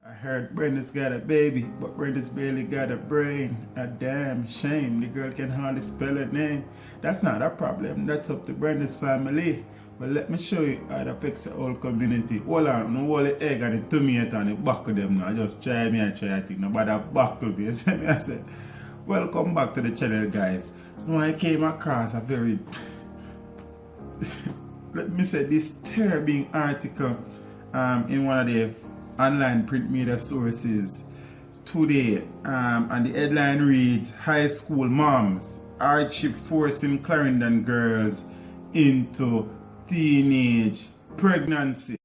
I heard Brenda's got a baby, but Brenda's barely got a brain. A damn shame, the girl can hardly spell her name. That's not a problem, that's up to Brenda's family. But let me show you how it affects the whole community. Hold on, no hold the egg and the tomato and the buckle them now. Just try me and try I think nobody buckle me. You see me I said, welcome back to the channel guys. Now I came across a very let me say disturbing article in one of the online print media sources today, and the headline reads, high school moms, hardship forcing Clarendon girls into teenage pregnancy.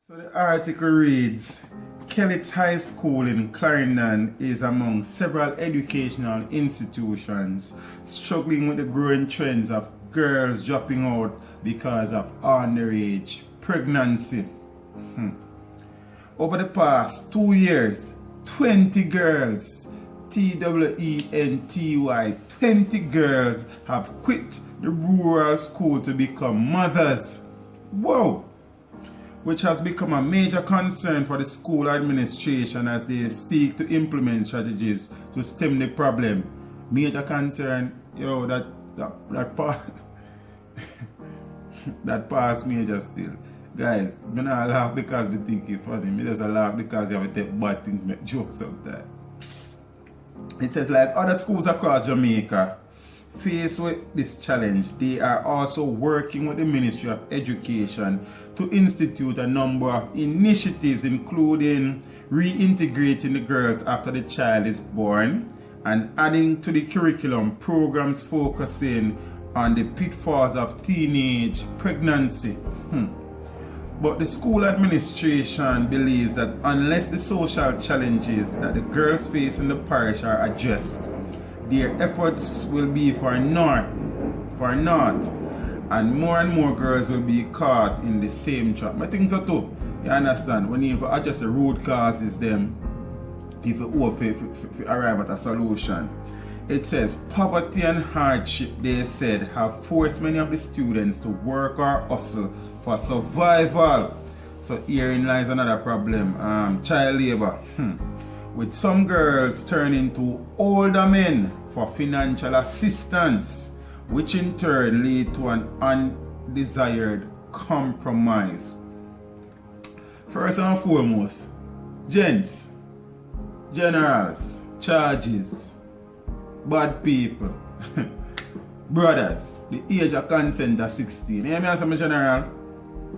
So the article reads, Kellits High School in Clarendon is among several educational institutions struggling with the growing trends of girls dropping out because of underage pregnancy. Over the past 2 years, 20 girls, TWENTY, 20 girls have quit the rural school to become mothers. Whoa! Which has become a major concern for the school administration as they seek to implement strategies to stem the problem. Major concern, that part that past major still. Guys, I'm not laugh because we think it's funny. Me just laugh because you have to take bad things, make jokes out there. It says like other schools across Jamaica faced with this challenge, they are also working with the Ministry of Education to institute a number of initiatives, including reintegrating the girls after the child is born and adding to the curriculum programs focusing on the pitfalls of teenage pregnancy. But the school administration believes that unless the social challenges that the girls face in the parish are addressed, their efforts will be for naught, and more girls will be caught in the same trap. I think so too. You understand? When you adjust the root causes, them if you hope to arrive at a solution. It says poverty and hardship, they said, have forced many of the students to work or hustle for survival. So herein lies another problem, child labor. With some girls turning to older men for financial assistance, which in turn lead to an undesired compromise. First and foremost, gents, generals, charges, bad people, brothers, the age of consent is 16. You hear me as a general?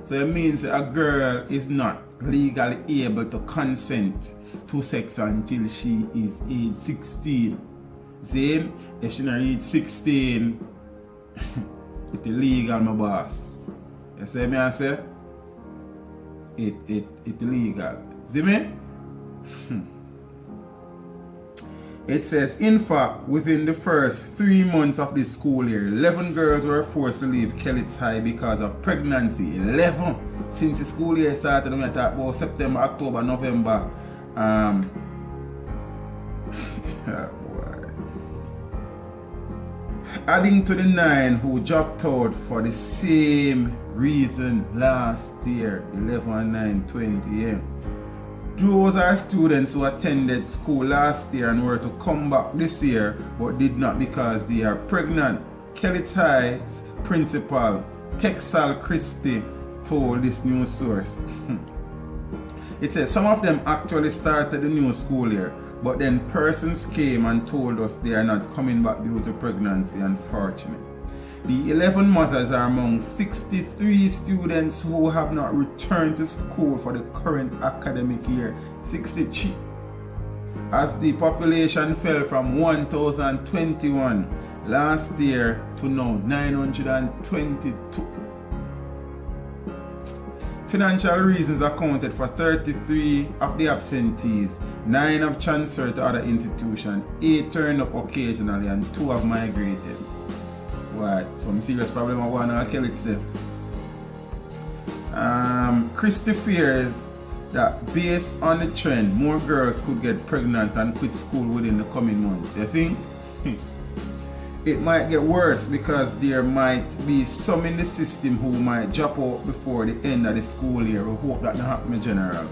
So it means a girl is not legally able to consent to sex until she is age 16. See, if she not reach 16, it's illegal, my boss. You see me I say? It's illegal. See me? It says, in fact, within the first 3 months of this school year, 11 girls were forced to leave Kellits High because of pregnancy. 11! Since the school year started, we talk about September, October, November. Adding to the 9 who dropped out for the same reason last year, 11 and 9, 20, yeah. Those are students who attended school last year and were to come back this year but did not because they are pregnant. Kellits High's principal, Texal Christie, told this news source. It says some of them actually started the new school year, but then persons came and told us they are not coming back due to pregnancy, unfortunately. The 11 mothers are among 63 students who have not returned to school for the current academic year, 63. As the population fell from 1,021 last year to now 922. Financial reasons accounted for 33 of the absentees, 9 have transferred to other institutions, 8 turned up occasionally, and 2 have migrated. What? Some serious problem of one of Kellits there. Christie fears that based on the trend, more girls could get pregnant and quit school within the coming months. You think? it might get worse because there might be some in the system who might drop out before the end of the school year. We hope that not happen in general.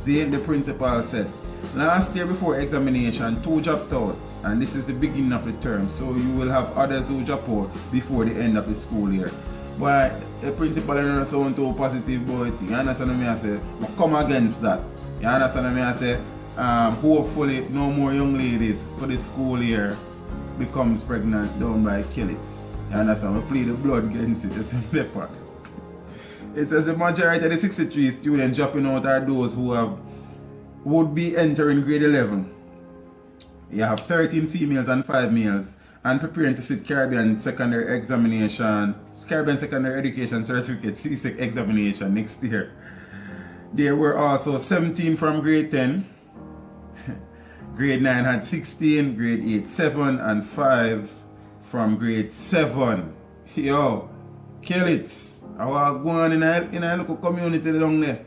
Then the principal said, last year before examination, 2 dropped out, and this is the beginning of the term, so you will have others who drop out before the end of the school year. But the principal is not too positive about it. You understand what I say? But come against that. You understand what I say? Hopefully no more young ladies for the school year becomes pregnant down by Kellits. You understand? We plead the blood against it. It's a leopard. It says the majority of the 63 students dropping out are those who would be entering grade 11. You have 13 females and 5 males and preparing to sit Caribbean Secondary Education Certificate CSEC examination next year. There were also 17 from grade 10. Grade 9 had 16, grade 8 7, and 5 from grade 7. Yo, Kellits, I was going in a local community down there.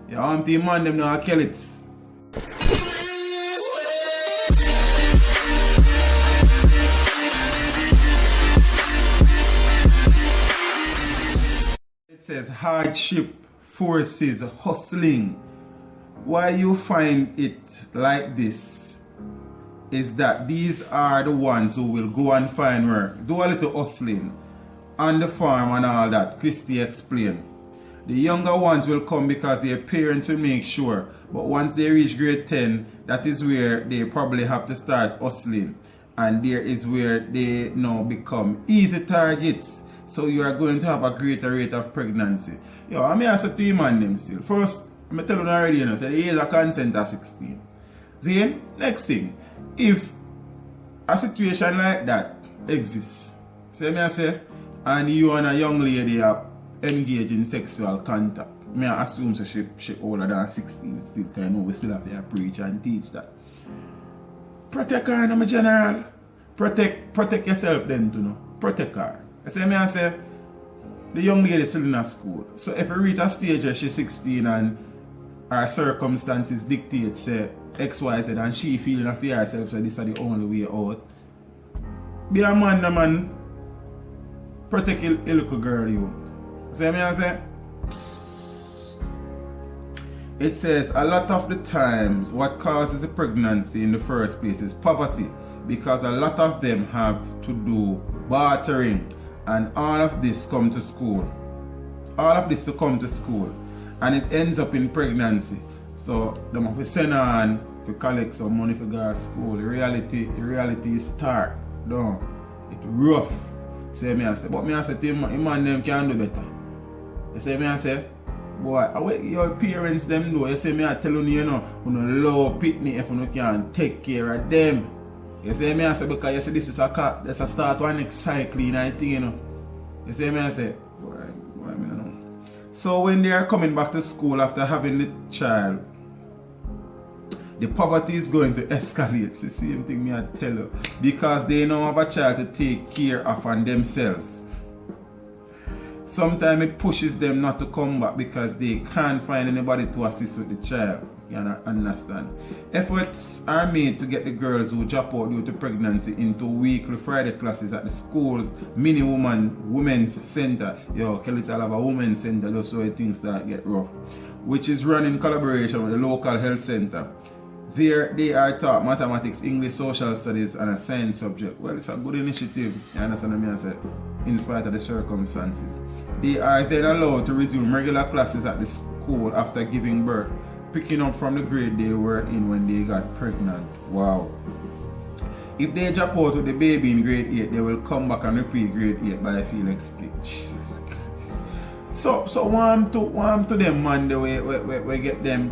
Your auntie man them now Kellits. It says hardship forces hustling. Why you find it like this is that these are the ones who will go and find work, do a little hustling on the farm and all that. Christy explained. The younger ones will come because their parents will make sure, but once they reach grade 10, that is where they probably have to start hustling, and there is where they now become easy targets. So you are going to have a greater rate of pregnancy. Yo, I mean, I said to you man them still. First, I tell you already, you know, so the age of consent at 16. Then, next thing, if a situation like that exists, I say, and you and a young lady are engaged in sexual contact, I assume so she older than 16 still, because I know we still have to preach and teach that. Protect her in general. Protect yourself then too, no? Protect her. I say, the young lady is still in a school. So if you reach a stage where she's 16 and her circumstances dictate, say, XYZ, and she feeling after herself, so this is the only way out, be a man, protect a little girl you. See what I say? It says a lot of the times what causes a pregnancy in the first place is poverty, because a lot of them have to do bartering, and all of this come to school. All of this to come to school, and it ends up in pregnancy. So them have to send on to collect some money for go to school. The reality is stark. No, it's rough. Say me I say, but me I say to him, man them can do better. You say me I say, boy, your parents them know. You say me I tell you, know, you love pitney if you can take care of them. You say me I say, because you say this is a start to a next cycle, I think, you know. You say me I say, boy, I mean, know. So when they are coming back to school after having the child, the poverty is going to escalate. It's the same thing me I tell you. Because they now have a child to take care of on themselves. Sometimes it pushes them not to come back because they can't find anybody to assist with the child. You understand? Efforts are made to get the girls who drop out due to pregnancy into weekly Friday classes at the school's mini women's center. Yo, Kellits have a women's center just so things start get rough, which is run in collaboration with the local health center. There they are taught mathematics, English, social studies, and a science subject. Well, it's a good initiative, you understand what I say, in spite of the circumstances. They are then allowed to resume regular classes at the school after giving birth, picking up from the grade they were in when they got pregnant. Wow. If they drop out with the baby in grade 8, they will come back and repeat grade 8 by Felix split. Jesus Christ. So warm to them man the way we get them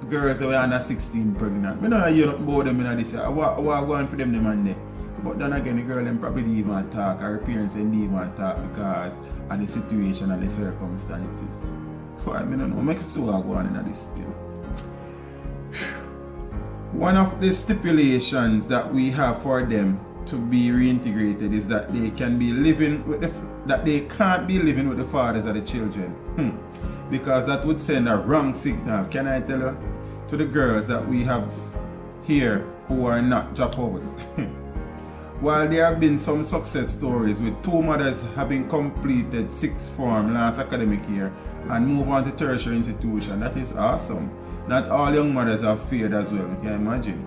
girls that were under 16 pregnant. I don't hear nothing about them in this. I want going for them man there. But then again, the girl them probably didn't even talk, her parents didn't even talk because of the situation and the circumstances. So I don't know, make it so I go on in this thing. One of the stipulations that we have for them to be reintegrated is that they can be living with they can't be living with the fathers of the children. Because that would send a wrong signal, can I tell you, to the girls that we have here who are not dropouts. While there have been some success stories with 2 mothers having completed 6th form last academic year and move on to tertiary institution, that is awesome. Not all young mothers have failed as well, you can imagine.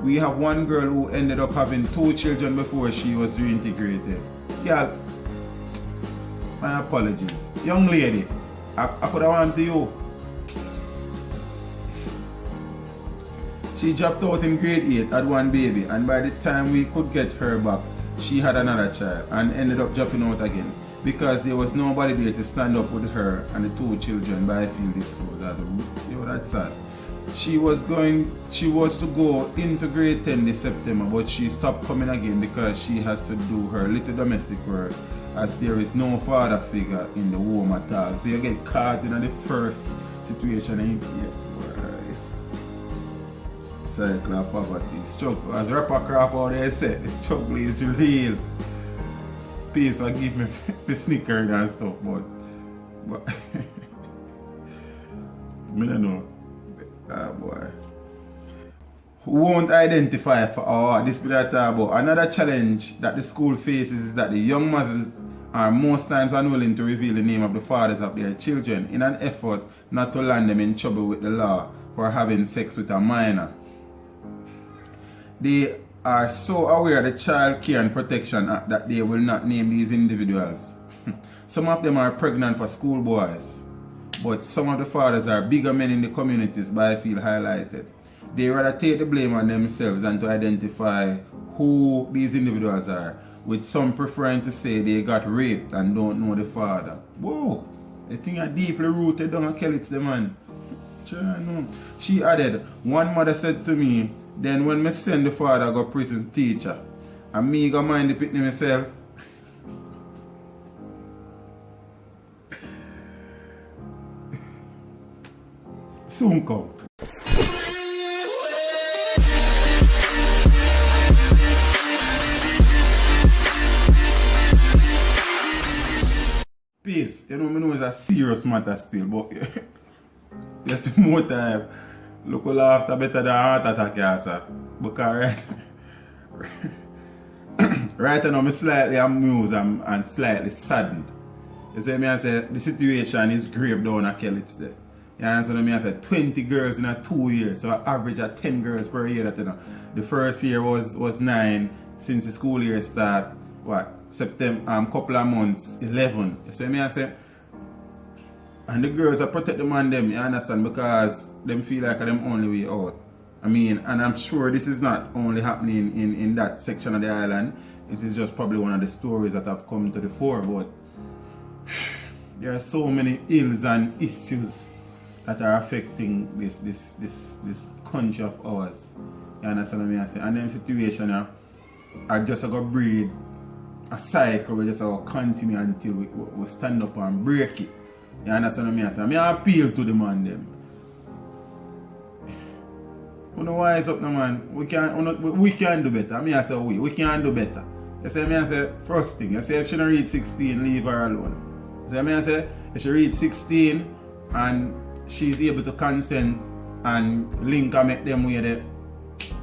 We have one girl who ended up having 2 children before she was reintegrated. Yeah, my apologies. Young lady, I could have wanted you. She dropped out in grade 8, had 1 baby, and by the time we could get her back, she had another child and ended up dropping out again because there was nobody there to stand up with her and the 2 children by field disclosed. That's sad. She was to go into grade 10 this September, but she stopped coming again because she has to do her little domestic work as there is no father figure in the home at all. So you get caught in the first situation and cycle of poverty. Struggle. As rapper crap out there said, the struggle is real. People give me for snickering and stuff, but I don't know. Ah boy. Who won't identify for this bit I talk about. Another challenge that the school faces is that the young mothers are most times unwilling to reveal the name of the fathers of their children in an effort not to land them in trouble with the law for having sex with a minor. They are so aware of the Child Care and Protection Act that they will not name these individuals. Some of them are pregnant for schoolboys, but some of the fathers are bigger men in the communities by feel highlighted. They rather take the blame on themselves than to identify who these individuals are, with some preferring to say they got raped and don't know the father. Whoa, the thing are deeply rooted down at Kellits, the man. She added, one mother said to me, then when me send the father go prison teacher, and me go mind the pitney myself. Soon come. Peace, you know it's a serious matter still, but there's more time. Look after better than heart attack, sir. Because right now I'm slightly amused and slightly saddened. You see me, I say the situation is grave down at Kellits there. You understand me? I said 20 girls in 2 years, so I average at 10 girls per year. That, you know, the first year was 9 since the school year start. What? September, couple of months, 11. You see me? I say, and the girls are protect them on them, you understand, because them feel like them only way out. I mean, and I'm sure this is not only happening in that section of the island. This is just probably one of the stories that have come to the fore, but there are so many ills and issues that are affecting this country of ours. You understand what I say? And them situation are just going to breed a cycle. We just going to continue until we stand up and break it. You understand what I say? I appeal to the man them. You know why it's up now, man? We can do better. I say we can do better. You say I say first thing, you say if she don't reach 16, leave her alone. You say I say if she reach 16 and she's able to consent and link and make them way there.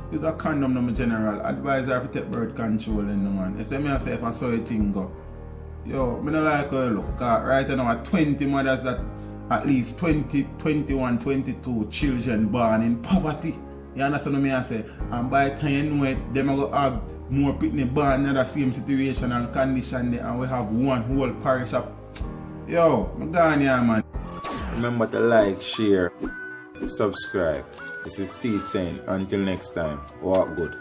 Use a condom no general. Advise her to take birth control in the man. You say I say if I saw a thing go. Yo, I don't like how you look. Right now, 20 mothers that at least 20, 21, 22 children born in poverty. You understand what I say? And by the time you know it, them are going to have more people born in the same situation and condition there, and we have one whole parish up. Yo, I'm gone here, man. Remember to like, share, subscribe. This is Steve saying, until next time, walk good.